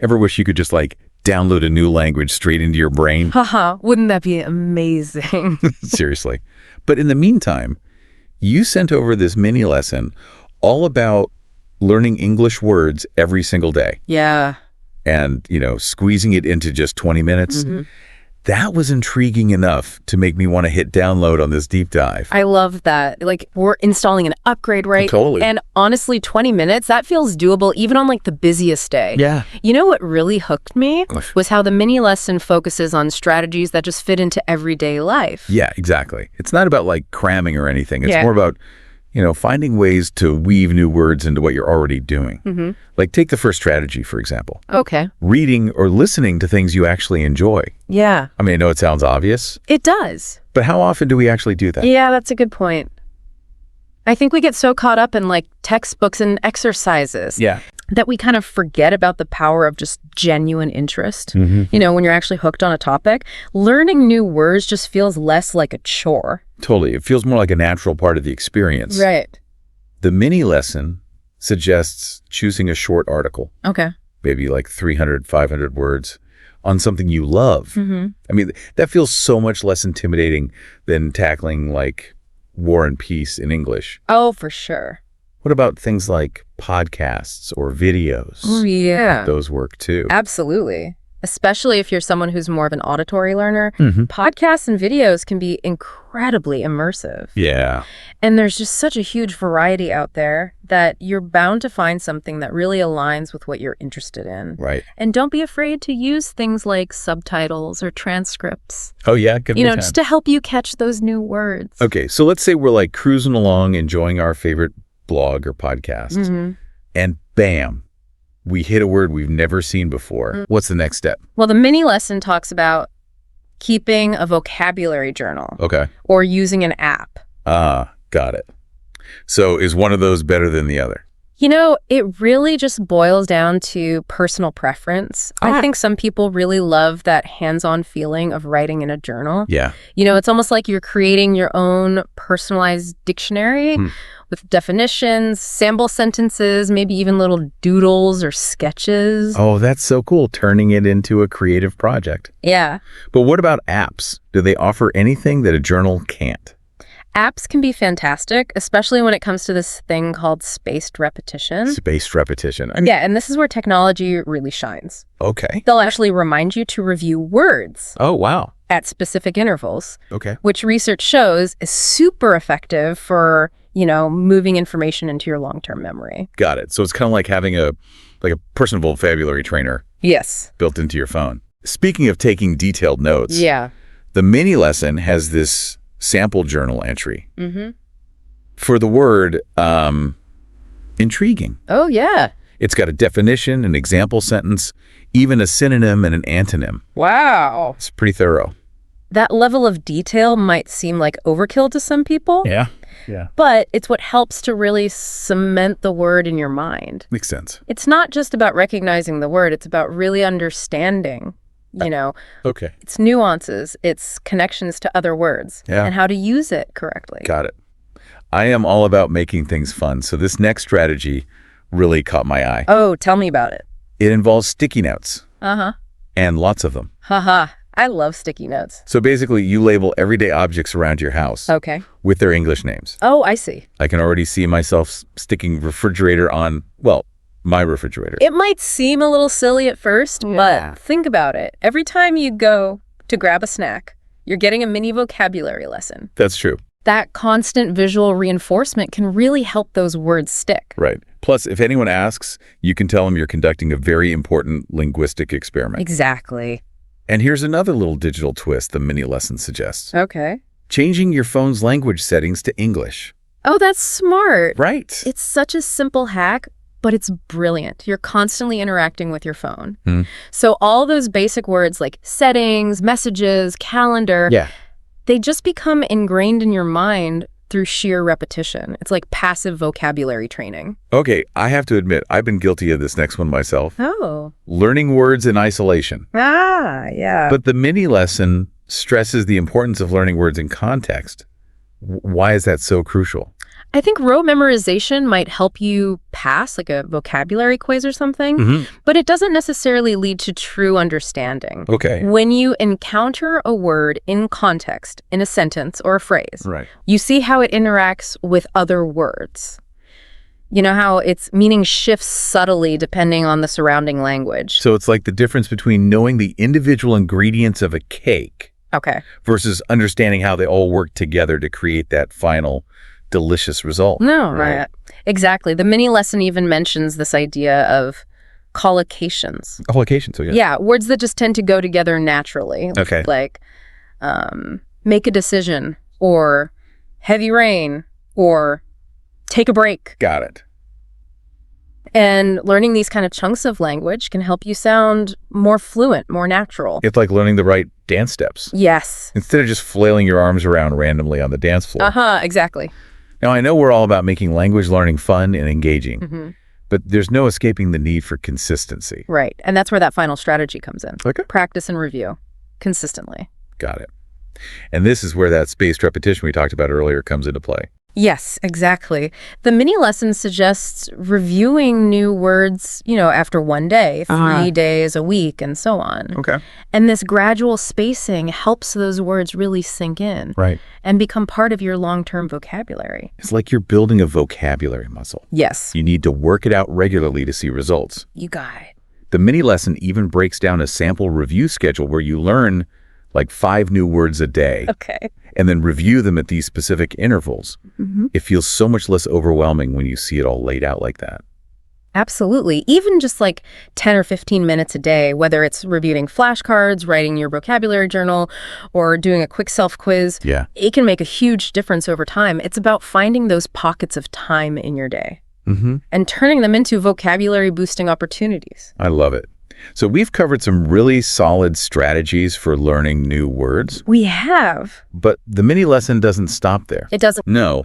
Ever wish you could just like download a new language straight into your brain? Haha, wouldn't that be amazing? Seriously. But in the meantime, you sent over this mini lesson all about learning English words every single day. Yeah. And, squeezing it into just 20 minutes. That was intriguing enough to make me want to hit download on this deep dive. I love that. Like, we're installing an upgrade, right? Totally. And honestly, 20 minutes, that feels doable even on like the busiest day. Yeah. You know what really hooked me was how the mini lesson focuses on strategies that just fit into everyday life. Yeah, exactly. It's not about like cramming or anything. It's Yeah. more about, finding ways to weave new words into what you're already doing. Like take the first strategy, for example. Okay. Reading or listening to things you actually enjoy. Yeah. I mean, I know it sounds obvious, It does. but how often do we actually do that? Yeah, that's a good point. I think we get so caught up in like textbooks and exercises Yeah. that we kind of forget about the power of just genuine interest. Mm-hmm. When you're actually hooked on a topic, learning new words just feels less like a chore. Totally. It feels more like a natural part of the experience. Right. The mini lesson suggests choosing a short article, Okay. maybe like 300, 500 words, on something you love. I mean, that feels so much less intimidating than tackling like War and Peace in English. Oh, for sure. What about things like podcasts or videos? Oh, yeah. Those work too. Absolutely. Especially if you're someone who's more of an auditory learner, Mm-hmm. podcasts and videos can be incredibly immersive. Yeah. And there's just such a huge variety out there that you're bound to find something that really aligns with what you're interested in. Right. And don't be afraid to use things like subtitles or transcripts, Oh, yeah. Give me time. just to help you catch those new words. Okay. So let's say we're like cruising along, enjoying our favorite blog or podcast, and bam, we hit a word we've never seen before. What's the next step? Well, the mini lesson talks about keeping a vocabulary journal Okay. or using an app. Got it. So is one of those better than the other? It really just boils down to personal preference. I think some people really love that hands-on feeling of writing in a journal. Yeah. It's almost like you're creating your own personalized dictionary with definitions, sample sentences, maybe even little doodles or sketches. Oh, that's so cool. Turning it into a creative project. Yeah. But what about apps? Do they offer anything that a journal can't? Apps can be fantastic, especially when it comes to this thing called spaced repetition. Spaced repetition. Yeah, and this is where technology really shines. Okay. They'll actually remind you to review words Oh, wow. at specific intervals, Okay. which research shows is super effective for, moving information into your long-term memory. Got it. So it's kind of like having a personal vocabulary trainer Yes. built into your phone. Speaking of taking detailed notes, Yeah. the mini lesson has this sample journal entry for the word intriguing. Oh, yeah. It's got a definition, an example sentence, even a synonym and an antonym. Wow. It's pretty thorough. That level of detail might seem like overkill to some people, Yeah. Yeah. but it's what helps to really cement the word in your mind. Makes sense. It's not just about recognizing the word, it's about really understanding, Okay. its nuances, its connections to other words, Yeah. and how to use it correctly. Got it. I am all about making things fun, so this next strategy really caught my eye. Oh, tell me about it. It involves sticky notes, Uh-huh. and lots of them. Haha. I love sticky notes. So basically, you label everyday objects around your house Okay. with their English names. Oh, I see. I can already see myself sticking refrigerator on, my refrigerator. It might seem a little silly at first, Yeah. but think about it. Every time you go to grab a snack, you're getting a mini vocabulary lesson. That's true. That constant visual reinforcement can really help those words stick. Right. Plus, if anyone asks, you can tell them you're conducting a very important linguistic experiment. Exactly. And here's another little digital twist the mini lesson suggests. Okay. Changing your phone's language settings to English. Oh, that's smart. Right. It's such a simple hack, but it's brilliant. You're constantly interacting with your phone. So all those basic words like settings, messages, calendar, Yeah. they just become ingrained in your mind through sheer repetition. It's like passive vocabulary training. Okay, I have to admit, I've been guilty of this next one myself. Oh. Learning words in isolation. Yeah. But the mini lesson stresses the importance of learning words in context. Why is that so crucial? I think rote memorization might help you pass like a vocabulary quiz or something, but it doesn't necessarily lead to true understanding. Okay. When you encounter a word in context, in a sentence or a phrase, Right. you see how it interacts with other words. You know how its meaning shifts subtly depending on the surrounding language. So it's like the difference between knowing the individual ingredients of a cake Okay. versus understanding how they all work together to create that final delicious result. No, right. Exactly. The mini lesson even mentions this idea of collocations. Collocation, so yeah. Yeah, words that just tend to go together naturally. Okay. Like make a decision, or heavy rain, or take a break. Got it. And learning these kind of chunks of language can help you sound more fluent, more natural. It's like learning the right dance steps Yes. instead of just flailing your arms around randomly on the dance floor. Exactly. Now, I know we're all about making language learning fun and engaging, but there's no escaping the need for consistency. Right. And that's where that final strategy comes in. Okay. Practice and review consistently. Got it. And this is where that spaced repetition we talked about earlier comes into play. Yes, exactly. The mini lesson suggests reviewing new words, after one day, 3 days, a week, and so on. Okay. And this gradual spacing helps those words really sink in. Right. And become part of your long-term vocabulary. It's like you're building a vocabulary muscle. Yes. You need to work it out regularly to see results. You got it. The mini lesson even breaks down a sample review schedule where you learn like 5 new words a day. Okay. And then review them at these specific intervals. It feels so much less overwhelming when you see it all laid out like that. Absolutely. Even just like 10 or 15 minutes a day, whether it's reviewing flashcards, writing your vocabulary journal, or doing a quick self-quiz, it can make a huge difference over time. It's about finding those pockets of time in your day and turning them into vocabulary-boosting opportunities. I love it. So we've covered some really solid strategies for learning new words. We have. But the mini lesson doesn't stop there. It doesn't. No.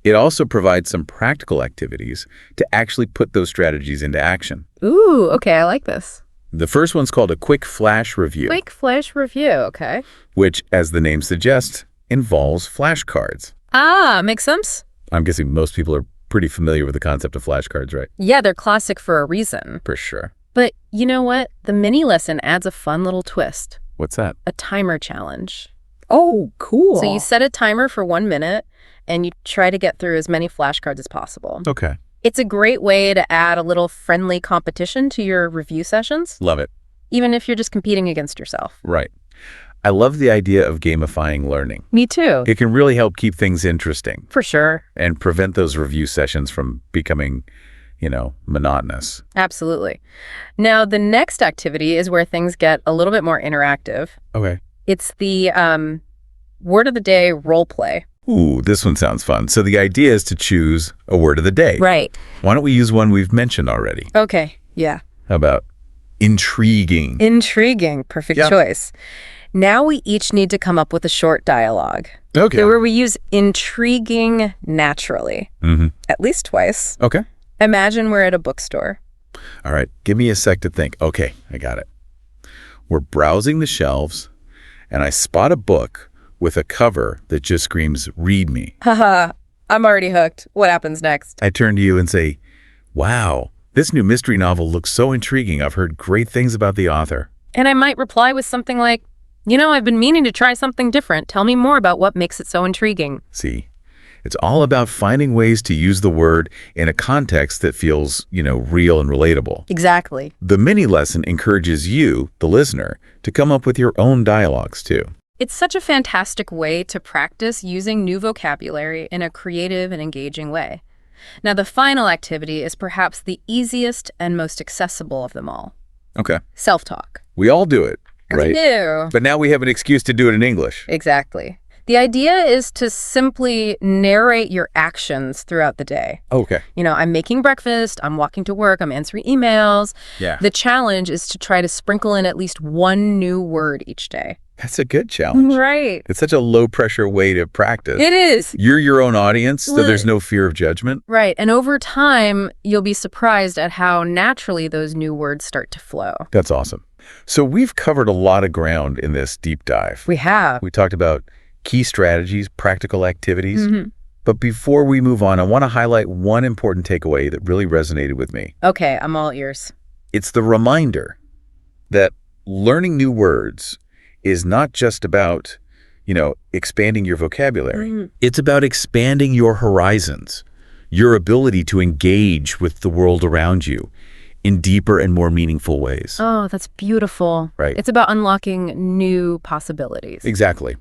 It also provides some practical activities to actually put those strategies into action. Ooh, okay, I like this. The first one's called a quick flash review. Quick flash review, okay. Which, as the name suggests, involves flashcards. Makes sense. I'm guessing most people are pretty familiar with the concept of flashcards, right? Yeah, they're classic for a reason. For sure. But you know what? The mini lesson adds a fun little twist. What's that? A timer challenge. Oh, cool. So you set a timer for 1 minute, and you try to get through as many flashcards as possible. Okay. It's a great way to add a little friendly competition to your review sessions, Love it. even if you're just competing against yourself. Right. I love the idea of gamifying learning. Me too. It can really help keep things interesting For sure. and prevent those review sessions from becoming, monotonous. Absolutely. Now, the next activity is where things get a little bit more interactive. Okay. It's the word of the day role play. Ooh, this one sounds fun. So the idea is to choose a word of the day. Right. Why don't we use one we've mentioned already? Okay. Yeah. How about intriguing? Intriguing. Perfect choice. Now we each need to come up with a short dialogue. Okay. So where we use intriguing naturally. At least twice. Okay. Imagine we're at a bookstore. All right. Give me a sec to think. Okay, I got it. We're browsing the shelves, and I spot a book with a cover that just screams, "Read me." Haha, I'm already hooked. What happens next? I turn to you and say, "Wow, this new mystery novel looks so intriguing. I've heard great things about the author." And I might reply with something like, I've been meaning to try something different. Tell me more about what makes it so intriguing. See, it's all about finding ways to use the word in a context that feels, real and relatable. Exactly. The mini lesson encourages you, the listener, to come up with your own dialogues too. It's such a fantastic way to practice using new vocabulary in a creative and engaging way. Now, the final activity is perhaps the easiest and most accessible of them all. Okay. Self-talk. We all do it, right? We do. But now we have an excuse to do it in English. Exactly. The idea is to simply narrate your actions throughout the day. Okay. I'm making breakfast, I'm walking to work, I'm answering emails. Yeah. The challenge is to try to sprinkle in at least one new word each day. That's a good challenge. Right. It's such a low-pressure way to practice. It is. You're your own audience, so there's no fear of judgment. Right. And over time, you'll be surprised at how naturally those new words start to flow. That's awesome. So we've covered a lot of ground in this deep dive. We have. We talked about key strategies, practical activies. But before we move on, I want to highlight one important takeaway that really resonated with me. Okay, I'm all ears. It's the reminder that learning new words is not just about, expanding your vocabulary. It's about expanding your horizons, your ability to engage with the world around you in deeper and more meaningful ways. Oh, that's beautiful. Right. It's about unlocking new possibilities. Exactly.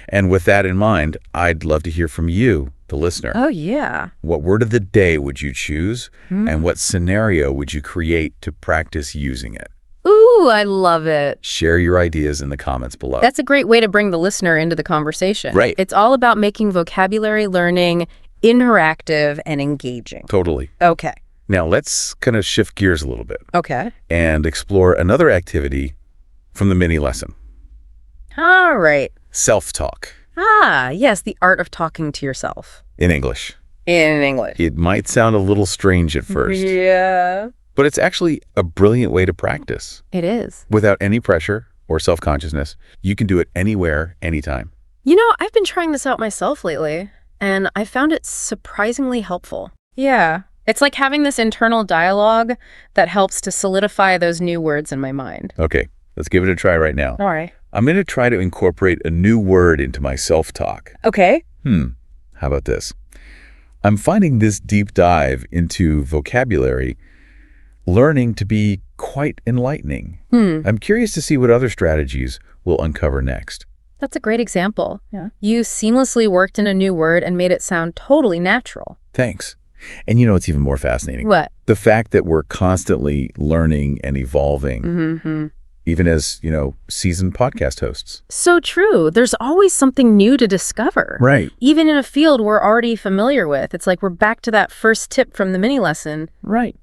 And with that in mind, I'd love to hear from you, the listener. Oh, yeah. What word of the day would you choose, and what scenario would you create to practice using it? Ooh, I love it. Share your ideas in the comments below. That's a great way to bring the listener into the conversation. Right. It's all about making vocabulary learning interactive and engaging. Totally. Okay. Now, let's kind of shift gears a little bit Okay. and explore another activity from the mini lesson. All right. Self-talk Ah, yes, the art of talking to yourself. in English. In English. It might sound a little strange at first, Yeah. but it's actually a brilliant way to practice. It is. Without any pressure or self-consciousness, you can do it anywhere, anytime. I've been trying this out myself lately, and I found it surprisingly helpful. Yeah. It's like having this internal dialogue that helps to solidify those new words in my mind. Okay, let's give it a try right now. All right. I'm going to try to incorporate a new word into my self-talk. Okay. How about this? I'm finding this deep dive into vocabulary learning to be quite enlightening. I'm curious to see what other strategies we'll uncover next. That's a great example. Yeah. You seamlessly worked in a new word and made it sound totally natural. Thanks. And it's even more fascinating. What? The fact that we're constantly learning and evolving, even as, seasoned podcast hosts. So true. There's always something new to discover. Right. Even in a field we're already familiar with. It's like we're back to that first tip from the mini lesson. Right.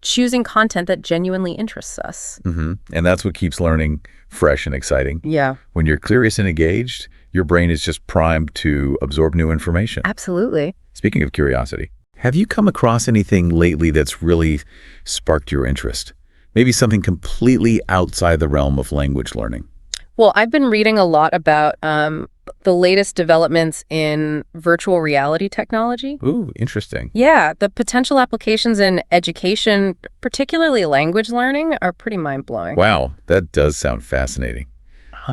Choosing content that genuinely interests us. And that's what keeps learning fresh and exciting. Yeah. When you're curious and engaged, your brain is just primed to absorb new information. Absolutely. Speaking of curiosity, have you come across anything lately that's really sparked your interest? Maybe something completely outside the realm of language learning. Well, I've been reading a lot about the latest developments in virtual reality technology. Ooh, interesting. Yeah, the potential applications in education, particularly language learning, are pretty mind-blowing. Wow, that does sound fascinating.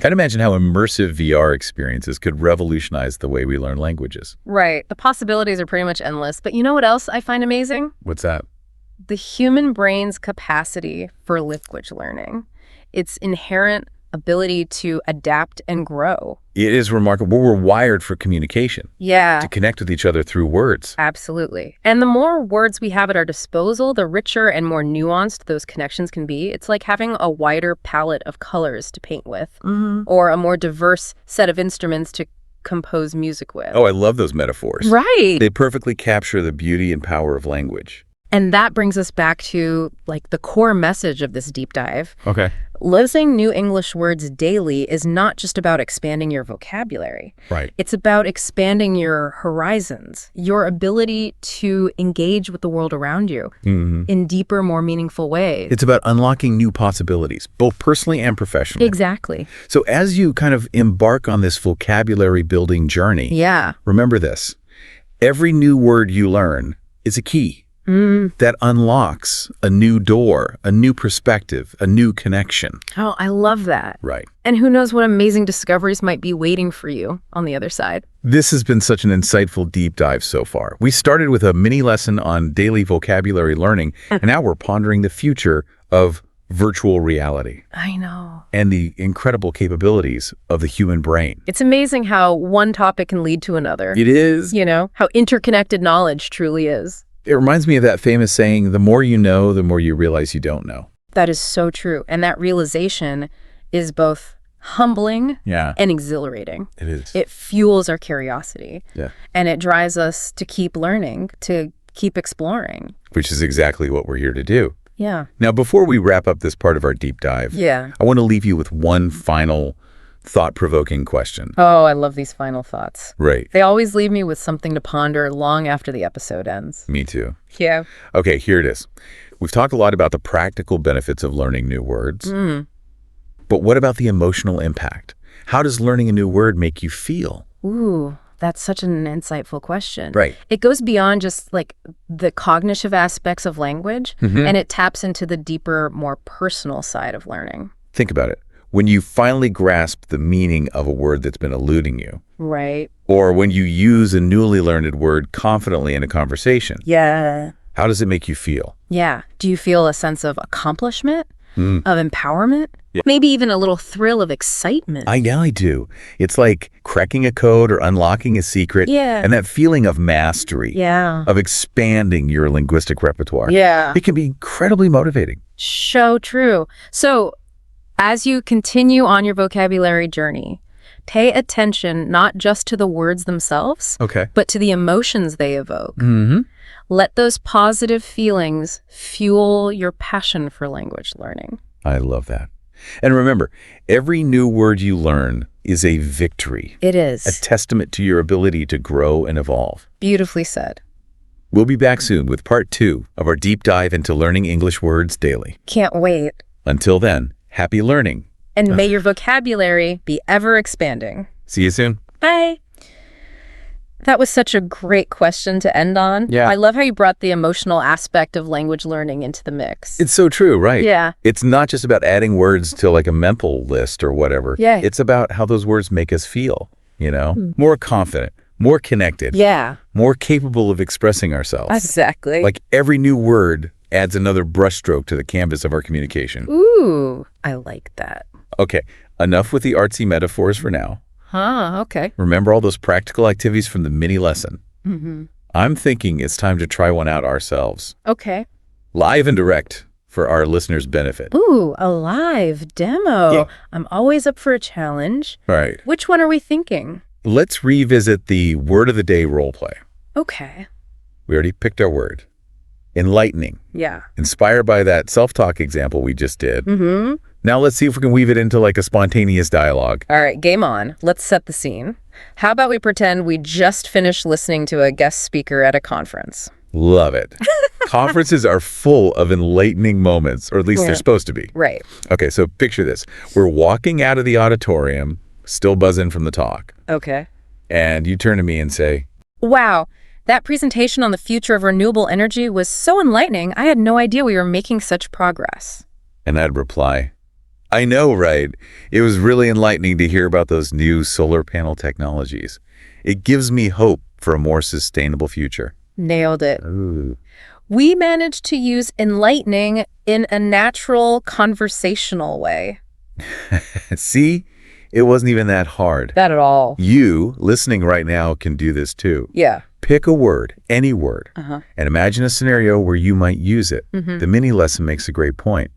Can't imagine how immersive VR experiences could revolutionize the way we learn languages. Right. The possibilities are pretty much endless. But you know what else I find amazing? What's that? The human brain's capacity for language learning. Its inherent ability to adapt and grow. It is remarkable. We're wired for communication, Yeah. to connect with each other through words. Absolutely. And the more words we have at our disposal, the richer and more nuanced those connections can be. It's like having a wider palette of colors to paint with, or a more diverse set of instruments to compose music with. Oh, I love those metaphors. Right. They perfectly capture the beauty and power of language. And that brings us back to the core message of this deep dive. Okay. Listening new English words daily is not just about expanding your vocabulary. Right. It's about expanding your horizons, your ability to engage with the world around you in deeper, more meaningful ways. It's about unlocking new possibilities, both personally and professionally. Exactly. So as you kind of embark on this vocabulary building journey, Yeah. remember this. Every new word you learn is a key that unlocks a new door, a new perspective, a new connection. Oh, I love that. Right. And who knows what amazing discoveries might be waiting for you on the other side. This has been such an insightful deep dive so far. We started with a mini lesson on daily vocabulary learning, and now we're pondering the future of virtual reality I know. and the incredible capabilities of the human brain. It's amazing how one topic can lead to another. It is. How interconnected knowledge truly is. It reminds me of that famous saying, the more you know, the more you realize you don't know. That is so true. And that realization is both humbling and exhilarating. It is. It fuels our curiosity. Yeah. And it drives us to keep learning, to keep exploring. Which is exactly what we're here to do. Yeah. Now, before we wrap up this part of our deep dive, I want to leave you with one final thought-provoking question. Oh, I love these final thoughts. Right. They always leave me with something to ponder long after the episode ends. Me too. Yeah. Okay, here it is. We've talked a lot about the practical benefits of learning new words. But what about the emotional impact? How does learning a new word make you feel? Ooh, That's such an insightful question. Right. It goes beyond just like the cognitive aspects of language, and it taps into the deeper, more personal side of learning. Think about it. When you finally grasp the meaning of a word that's been eluding you, Right. or when you use a newly learned word confidently in a conversation, Yeah. how does it make you feel? Yeah. Do you feel a sense of accomplishment, of empowerment? Yeah. Maybe even a little thrill of excitement. I do. It's like cracking a code or unlocking a secret. Yeah. And that feeling of mastery, Yeah. of expanding your linguistic repertoire. Yeah. It can be incredibly motivating. So true. So as you continue on your vocabulary journey, pay attention not just to the words themselves, but to the emotions they evoke. Let those positive feelings fuel your passion for language learning. I love that. And remember, every new word you learn is a victory. It is. A testament to your ability to grow and evolve. Beautifully said. We'll be back soon with part 2 of our deep dive into learning English words daily. Can't wait. Until then, happy learning. And may your vocabulary be ever expanding. See you soon. Bye. That was such a great question to end on. Yeah. I love how you brought the emotional aspect of language learning into the mix. It's so true, right? Yeah. It's not just about adding words to like a mental list or whatever. Yeah. It's about how those words make us feel, More confident, more connected. Yeah. More capable of expressing ourselves. Exactly. Like every new word adds another brushstroke to the canvas of our communication. Ooh, I like that. Okay, enough with the artsy metaphors for now. Okay. Remember all those practical activities from the mini lesson? I'm thinking it's time to try one out ourselves. Okay. Live and direct for our listeners' benefit. Ooh, a live demo. Yeah. I'm always up for a challenge. Right. Which one are we thinking? Let's revisit the word of the day role play. Okay. We already picked our word. Enlightening. Yeah. Inspired by that self-talk example we just did. Now let's see if we can weave it into like a spontaneous dialogue. All right, game on. Let's set the scene. How about we pretend we just finished listening to a guest speaker at a conference? Love it. Conferences are full of enlightening moments, or at least they're supposed to be. Right. Okay, so picture this. We're walking out of the auditorium, still buzzing from the talk. Okay. And you turn to me and say, Wow, that presentation on the future of renewable energy was so enlightening. I had no idea we were making such progress. And I'd reply, I know, right? It was really enlightening to hear about those new solar panel technologies. It gives me hope for a more sustainable future. Nailed it. Ooh. We managed to use enlightening in a natural, conversational way. See? It wasn't even that hard. Not at all. You, listening right now, can do this too. Yeah. Pick a word, any word, and imagine a scenario where you might use it. The mini lesson makes a great point.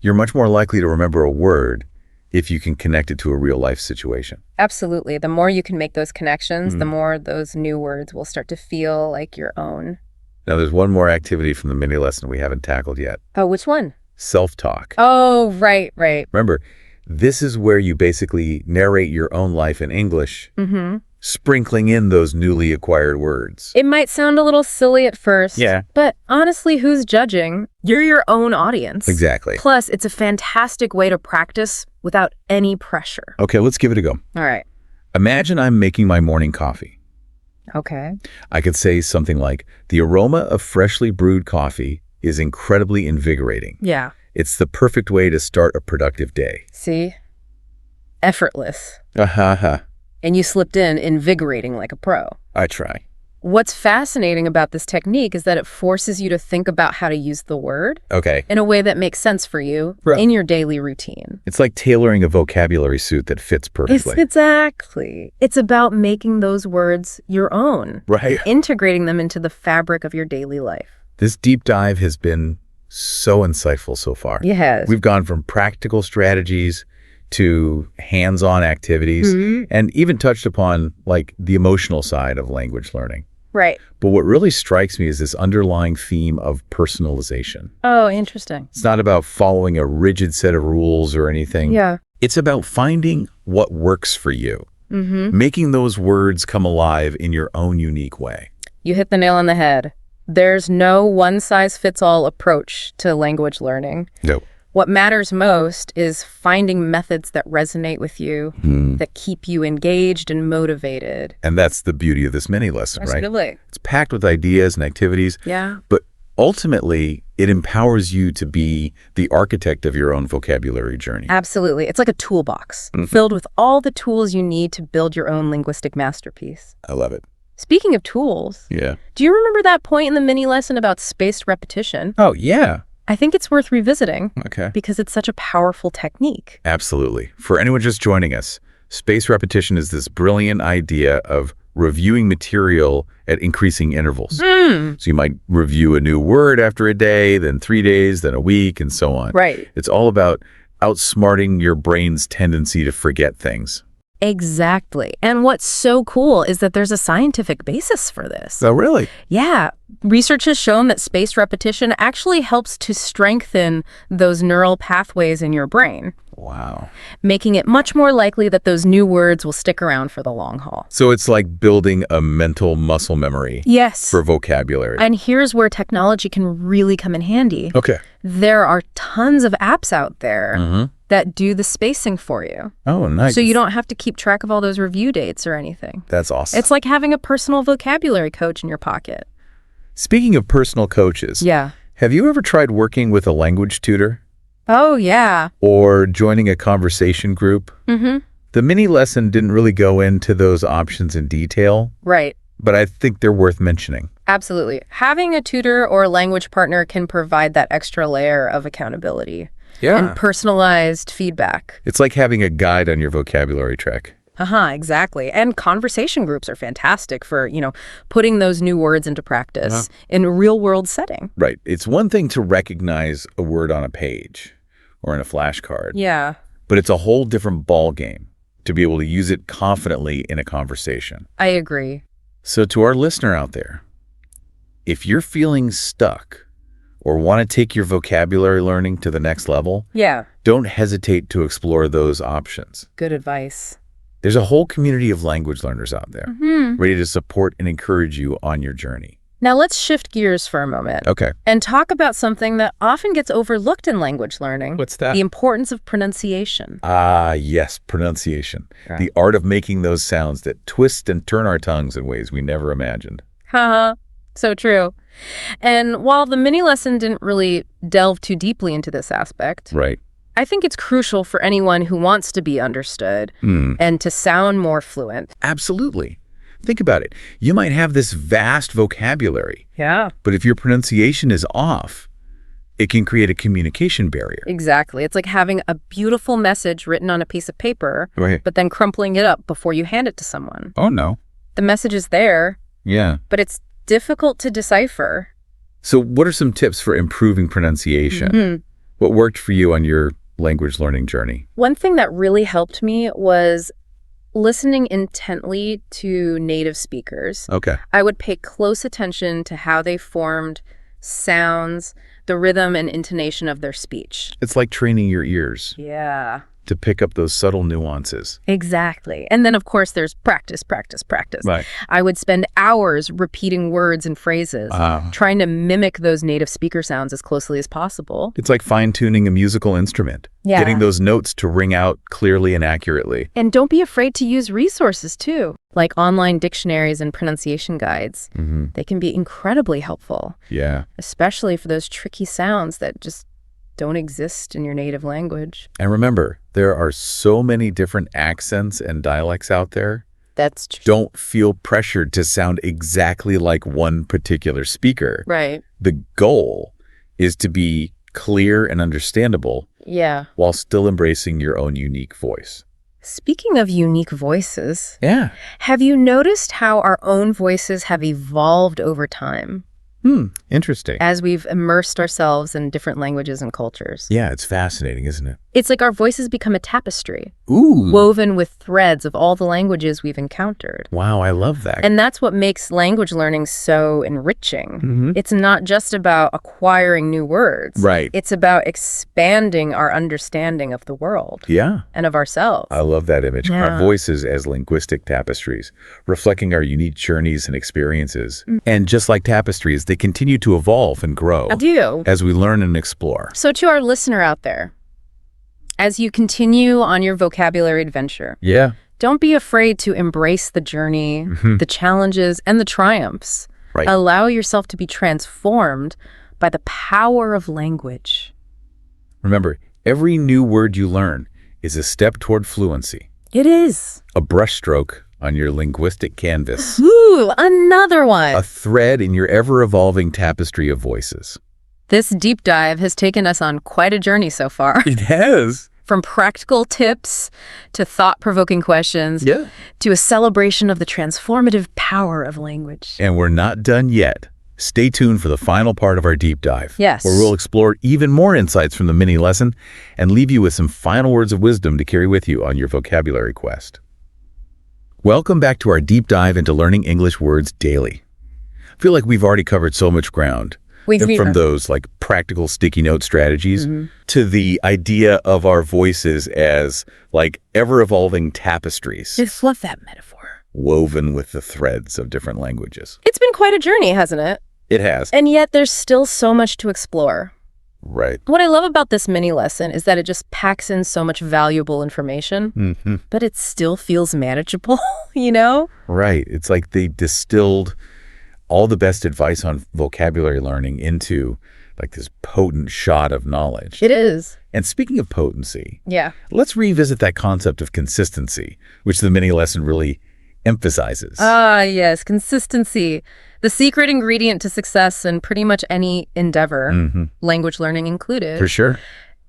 You're much more likely to remember a word if you can connect it to a real-life situation. Absolutely. The more you can make those connections, the more those new words will start to feel like your own. Now, there's one more activity from the mini lesson we haven't tackled yet. Oh, which one? Self-talk. Oh, right. Remember, this is where you basically narrate your own life in English, sprinkling in those newly acquired words. It might sound a little silly at first. Yeah. But honestly, who's judging? You're your own audience. Exactly. Plus, it's a fantastic way to practice without any pressure. Okay, let's give it a go. All right. Imagine I'm making my morning coffee. Okay. I could say something like, the aroma of freshly brewed coffee is incredibly invigorating. Yeah. It's the perfect way to start a productive day. See? Effortless. Ha. And you slipped in invigorating like a pro. I try. What's fascinating about this technique is that it forces you to think about how to use the word Okay. in a way that makes sense for you in your daily routine. It's like tailoring a vocabulary suit that fits perfectly. Exactly. It's about making those words your own. Right. Integrating them into the fabric of your daily life. This deep dive has been so insightful so far. Yes. We've gone from practical strategies to hands-on activities and even touched upon like the emotional side of language learning. Right. But what really strikes me is this underlying theme of personalization. Oh, interesting. It's not about following a rigid set of rules or anything. Yeah. It's about finding what works for you, making those words come alive in your own unique way. You hit the nail on the head. There's no one-size-fits-all approach to language learning. No. What matters most is finding methods that resonate with you, that keep you engaged and motivated. And that's the beauty of this mini lesson, right? Absolutely. It's packed with ideas and activities. Yeah. But ultimately, it empowers you to be the architect of your own vocabulary journey. Absolutely. It's like a toolbox filled with all the tools you need to build your own linguistic masterpiece. I love it. Speaking of tools, Yeah. do you remember that point in the mini lesson about spaced repetition? Oh, yeah. I think it's worth revisiting Okay. because it's such a powerful technique. Absolutely. For anyone just joining us, spaced repetition is this brilliant idea of reviewing material at increasing intervals. So you might review a new word after a day, then 3 days, then a week, and so on. Right. It's all about outsmarting your brain's tendency to forget things. Exactly. And what's so cool is that there's a scientific basis for this. Oh, really? Yeah. Research has shown that spaced repetition actually helps to strengthen those neural pathways in your brain, Wow. making it much more likely that those new words will stick around for the long haul. So it's like building a mental muscle memory Yes. for vocabulary. And here's where technology can really come in handy. Okay. There are tons of apps out there that do the spacing for you. Oh, nice. So you don't have to keep track of all those review dates or anything. That's awesome. It's like having a personal vocabulary coach in your pocket. Speaking of personal coaches, Yeah. have you ever tried working with a language tutor Oh, yeah. or joining a conversation group? The mini lesson didn't really go into those options in detail, Right. but I think they're worth mentioning. Absolutely. Having a tutor or language partner can provide that extra layer of accountability and personalized feedback. It's like having a guide on your vocabulary trek. Exactly. And conversation groups are fantastic for, putting those new words into practice in a real-world setting. Right. It's one thing to recognize a word on a page or in a flashcard, Yeah, but it's a whole different ball game to be able to use it confidently in a conversation. I agree. So to our listener out there, if you're feeling stuck or want to take your vocabulary learning to the next level, Yeah, don't hesitate to explore those options. good advice. There's a whole community of language learners out there ready to support and encourage you on your journey. Now let's shift gears for a moment Okay. and talk about something that often gets overlooked in language learning. What's that? The importance of pronunciation. Ah, yes, pronunciation. The art of making those sounds that twist and turn our tongues in ways we never imagined. Haha, so true. And while the mini lesson didn't really delve too deeply into this aspect, Right. I think it's crucial for anyone who wants to be understood and to sound more fluent. Absolutely. Think about it. You might have this vast vocabulary, Yeah. but if your pronunciation is off, it can create a communication barrier. Exactly. It's like having a beautiful message written on a piece of paper, Right. but then crumpling it up before you hand it to someone. Oh, no. The message is there, Yeah. but it's difficult to decipher. So what are some tips for improving pronunciation? What worked for you on your language learning journey? One thing that really helped me was listening intently to native speakers. Okay. I would pay close attention to how they formed sounds, the rhythm and intonation of their speech. It's like training your ears Yeah. to pick up those subtle nuances. Exactly. And then, of course, there's practice, practice, practice. Right. I would spend hours repeating words and phrases, trying to mimic those native speaker sounds as closely as possible. It's like fine-tuning a musical instrument, Yeah. getting those notes to ring out clearly and accurately. And don't be afraid to use resources, too, like online dictionaries and pronunciation guides. They can be incredibly helpful, Yeah. especially for those tricky sounds that just don't exist in your native language. And remember, there are so many different accents and dialects out there. That's true. Don't feel pressured to sound exactly like one particular speaker. Right. The goal is to be clear and understandable Yeah. while still embracing your own unique voice. Speaking of unique voices, Yeah. have you noticed how our own voices have evolved over time Interesting. as we've immersed ourselves in different languages and cultures? Yeah, it's fascinating, isn't it? It's like our voices become a tapestry, Ooh. woven with threads of all the languages we've encountered. Wow, I love that. And that's what makes language learning so enriching. It's not just about acquiring new words. Right. It's about expanding our understanding of the world. Yeah. And of ourselves. I love that image. Yeah. Our voices as linguistic tapestries, reflecting our unique journeys and experiences. And just like tapestries, they continue to evolve and grow as we learn and explore. So to our listener out there, as you continue on your vocabulary adventure, don't be afraid to embrace the journey, the challenges, and the triumphs. Right. Allow yourself to be transformed by the power of language. Remember, every new word you learn is a step toward fluency. It is. A brushstroke on your linguistic canvas. Ooh, another one. A thread in your ever-evolving tapestry of voices. This deep dive has taken us on quite a journey so far. It has. From practical tips to thought-provoking questions to a celebration of the transformative power of language. And we're not done yet. Stay tuned for the final part of our deep dive. Yes. Where we'll explore even more insights from the mini lesson and leave you with some final words of wisdom to carry with you on your vocabulary quest. Welcome back to our deep dive into learning English words daily. I feel like we've already covered so much ground. From those like practical sticky note strategies to the idea of our voices as like ever-evolving tapestries. Just love that metaphor. Woven with the threads of different languages. It's been quite a journey, hasn't it? It has. And yet there's still so much to explore. Right. What I love about this mini lesson is that it just packs in so much valuable information, but it still feels manageable, you know? Right. It's like they distilled all the best advice on vocabulary learning into like this potent shot of knowledge. It is. And speaking of potency, let's revisit that concept of consistency, which the mini lesson really emphasizes. Ah, yes, consistency. The secret ingredient to success in pretty much any endeavor, language learning included. For sure.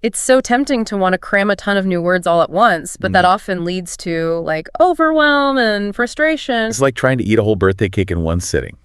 It's so tempting to want to cram a ton of new words all at once, but that often leads to like overwhelm and frustration. It's like trying to eat a whole birthday cake in one sitting.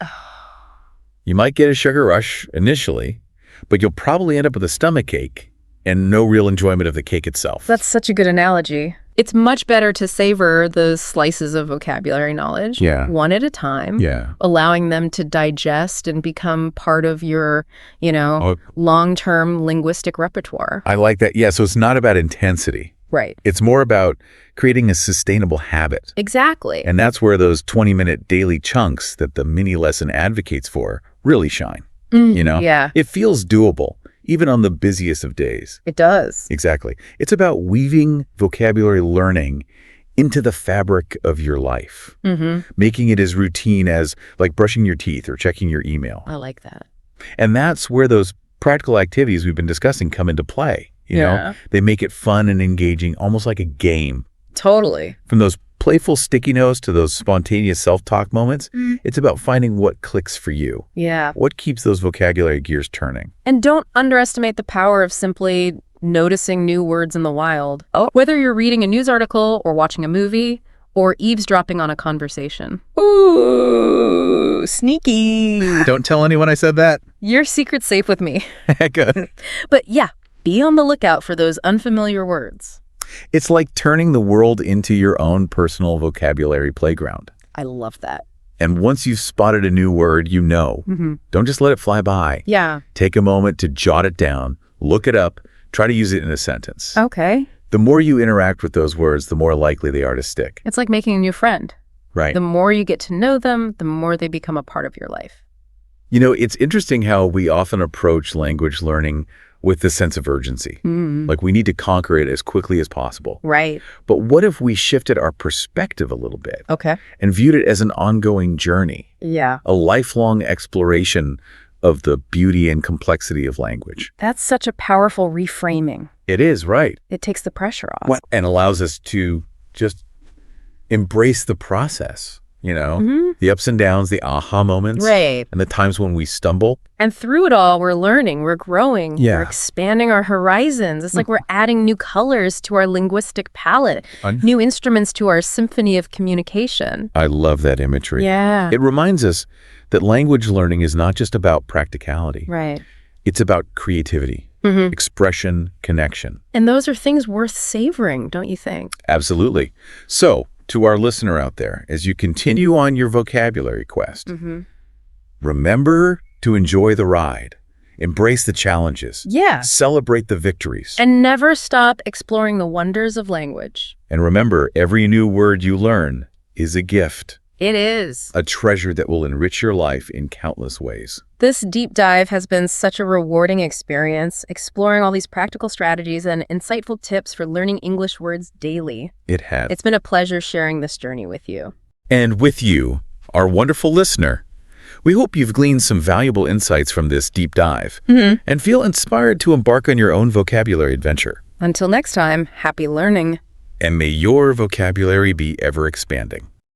You might get a sugar rush initially, but you'll probably end up with a stomach ache and no real enjoyment of the cake itself. That's such a good analogy. It's much better to savor those slices of vocabulary knowledge one at a time, allowing them to digest and become part of your, long-term linguistic repertoire. I like that. Yeah, so it's not about intensity. Right. It's more about creating a sustainable habit. Exactly. And that's where those 20-minute daily chunks that the mini lesson advocates for really shine. Yeah. It feels doable, even on the busiest of days. It does. Exactly. It's about weaving vocabulary learning into the fabric of your life, making it as routine as like brushing your teeth or checking your email. I like that. And that's where those practical activities we've been discussing come into play. You know, they make it fun and engaging, almost like a game. Totally. From those playful sticky notes to those spontaneous self-talk moments, it's about finding what clicks for you. Yeah. What keeps those vocabulary gears turning. And don't underestimate the power of simply noticing new words in the wild. Whether you're reading a news article or watching a movie or eavesdropping on a conversation. Ooh, sneaky. Don't tell anyone I said that. Your secret's safe with me. Good. But yeah, be on the lookout for those unfamiliar words. It's like turning the world into your own personal vocabulary playground. I love that. And once you've spotted a new word, don't just let it fly by. Yeah. Take a moment to jot it down, look it up, try to use it in a sentence. Okay. The more you interact with those words, the more likely they are to stick. It's like making a new friend. Right. The more you get to know them, the more they become a part of your life. You know, it's interesting how we often approach language learning with the sense of urgency. Like we need to conquer it as quickly as possible. Right. But what if we shifted our perspective a little bit? Okay. And viewed it as an ongoing journey? Yeah. A lifelong exploration of the beauty and complexity of language. That's such a powerful reframing. It is, right. It takes the pressure off. And allows us to just embrace the process, the ups and downs, the aha moments. Right. And the times when we stumble. And through it all, we're learning, we're growing, we're expanding our horizons. It's like we're adding new colors to our linguistic palette, new instruments to our symphony of communication. I love that imagery. Yeah. It reminds us that language learning is not just about practicality. Right. It's about creativity, expression, connection. And those are things worth savoring, don't you think? Absolutely. So, to our listener out there, as you continue on your vocabulary quest, remember to enjoy the ride, embrace the challenges, celebrate the victories, and never stop exploring the wonders of language. And remember, every new word you learn is a gift. It is. A treasure that will enrich your life in countless ways. This deep dive has been such a rewarding experience, exploring all these practical strategies and insightful tips for learning English words daily. It has. It's been a pleasure sharing this journey with you. And with you, our wonderful listener. We hope you've gleaned some valuable insights from this deep dive and feel inspired to embark on your own vocabulary adventure. Until next time, happy learning. And may your vocabulary be ever expanding.